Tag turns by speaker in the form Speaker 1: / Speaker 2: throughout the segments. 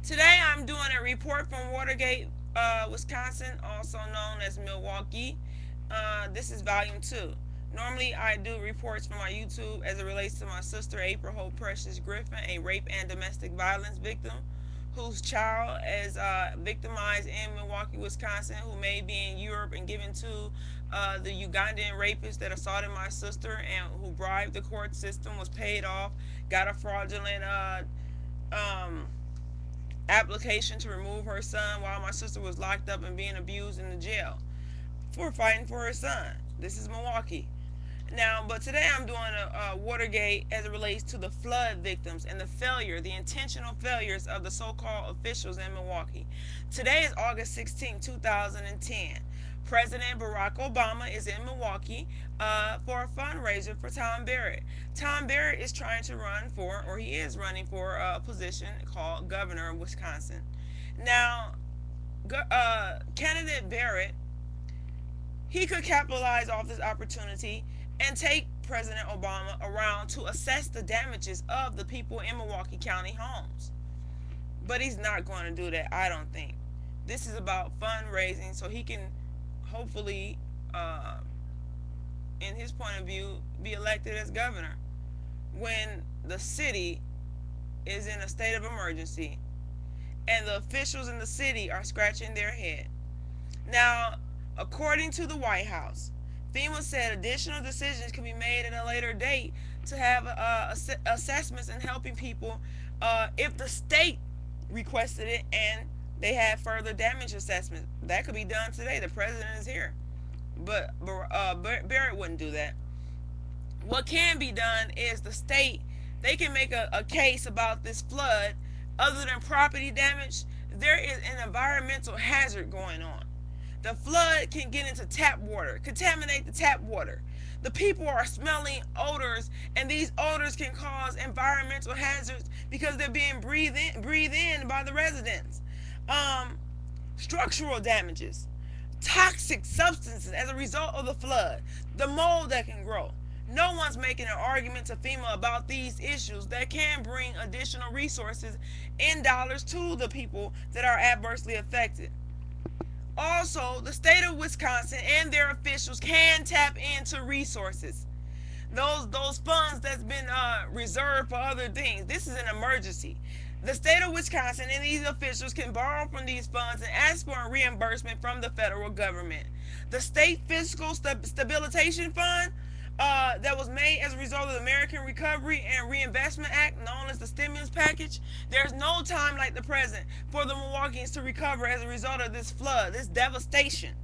Speaker 1: Today I'm doing a report from WATERGATE, Wisconsin, also known as Milwaukee. This is volume 2. Normally I do reports from my YouTube as it relates to my sister April Hope Precious Griffin, a rape and domestic violence victim whose child is victimized in Milwaukee, Wisconsin, who may be in Europe and given to the Ugandan rapist that assaulted my sister and who bribed the court system, was paid off, got a fraudulent um, application to remove her son while my sister was locked up and being abused in the jail for fighting for her son. This is Milwaukee. Now, but today I'm doing a Watergate as it relates to the flood victims and the intentional failures of the so-called officials in Milwaukee. Today is August 16, 2010. President Barack Obama is in Milwaukee for a fundraiser for Tom Barrett. Tom Barrett is trying to run for, or he is running for, a position called governor of Wisconsin. Now, candidate Barrett, he could capitalize off this opportunity and take President Obama around to assess the damages of the people in Milwaukee County homes. But he's not going to do that, I don't think. This is about fundraising so he can hopefully, in his point of view, be elected as governor when the city is in a state of emergency and the officials in the city are scratching their head. Now, according to the White House, FEMA said additional decisions can be made at a later date to have assessments and helping people if the state requested it and they had further damage assessments. That could be done today. The president is here. But Barrett wouldn't do that. What can be done is the state, they can make a case about this flood. Other than property damage, there is an environmental hazard going on. The flood can get into tap water, contaminate the tap water. The people are smelling odors, and these odors can cause environmental hazards because they're being breathed in by the residents. Structural damages, toxic substances as a result of the flood, the mold that can grow. No one's making an argument to FEMA about these issues that can bring additional resources in dollars to the people that are adversely affected. Also, the state of Wisconsin and their officials can tap into resources. Those funds that's been reserved for other things. This is an emergency. The state of Wisconsin and these officials can borrow from these funds and ask for a reimbursement from the federal government. The state fiscal stabilization fund that was made as a result of the American Recovery and Reinvestment Act, known as the stimulus package. There's no time like the present for the Milwaukeeans to recover as a result of this flood, this devastation.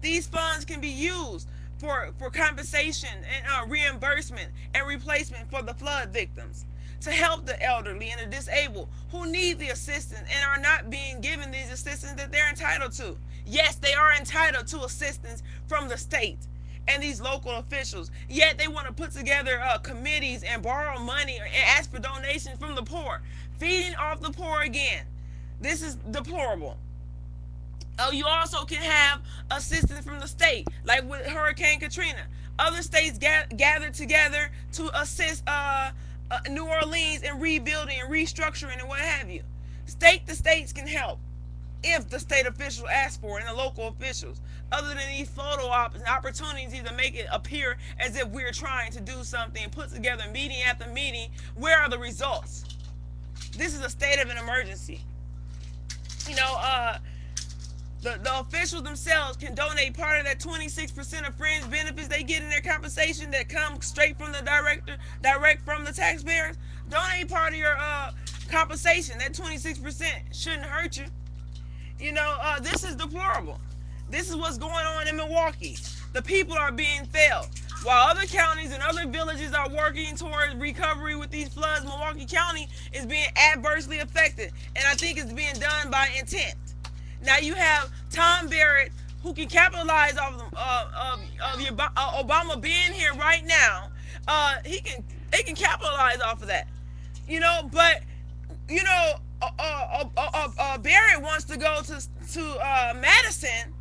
Speaker 1: These funds can be used for compensation and reimbursement and replacement for the flood victims, to help the elderly and the disabled who need the assistance and are not being given these assistance that they're entitled to. Yes, they are entitled to assistance from the state and these local officials, yet they want to put together committees and borrow money and ask for donations from the poor, feeding off the poor again. This is deplorable. You also can have assistance from the state, like with Hurricane Katrina. Other states gathered together to assist New Orleans in rebuilding and restructuring and what have you. The states can help if the state officials ask for it and the local officials. Other than these photo ops and opportunities to make it appear as if we're trying to do something, put together meeting after meeting, where are the results? This is a state of an emergency. You know, the officials themselves can donate part of that 26% of fringe benefits they get in their compensation that comes straight from the direct from the taxpayers. Donate part of your compensation. That 26% shouldn't hurt you. You know, this is deplorable. This is what's going on in Milwaukee. The people are being failed. While other counties and other villages are working towards recovery with these floods, Milwaukee County is being adversely affected. And I think it's being done by intent. Now you have Tom Barrett, who can capitalize off of Obama being here right now. They can capitalize off of that, you know. But you know, Barrett wants to go to Madison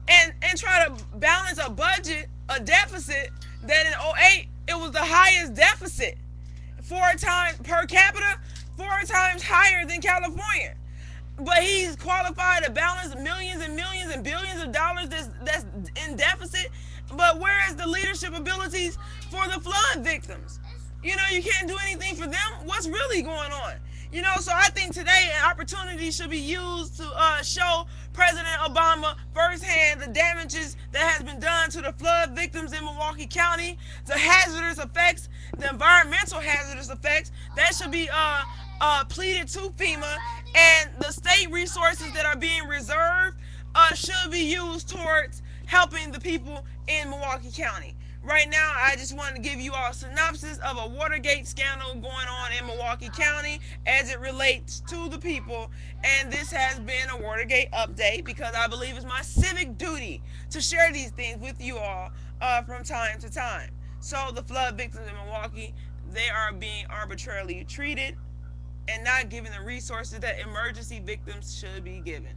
Speaker 1: and try to balance a budget, a deficit that in '08 it was the highest deficit, 4 times per capita, 4 times higher than California. But he's qualified to balance millions and millions and billions of dollars that's in deficit. But where is the leadership abilities for the flood victims? You can't do anything for them. What's really going on? So I think today an opportunity should be used to show President Obama firsthand the damages that has been done to the flood victims in Milwaukee County, the hazardous effects, the environmental hazardous effects. That should be pleaded to FEMA, and the state resources that are being reserved should be used towards helping the people in Milwaukee County. Right now, I just wanted to give you all a synopsis of a Watergate scandal going on in Milwaukee County as it relates to the people. And this has been a Watergate update because I believe it's my civic duty to share these things with you all from time to time. So the flood victims in Milwaukee, they are being arbitrarily treated and not given the resources that emergency victims should be given.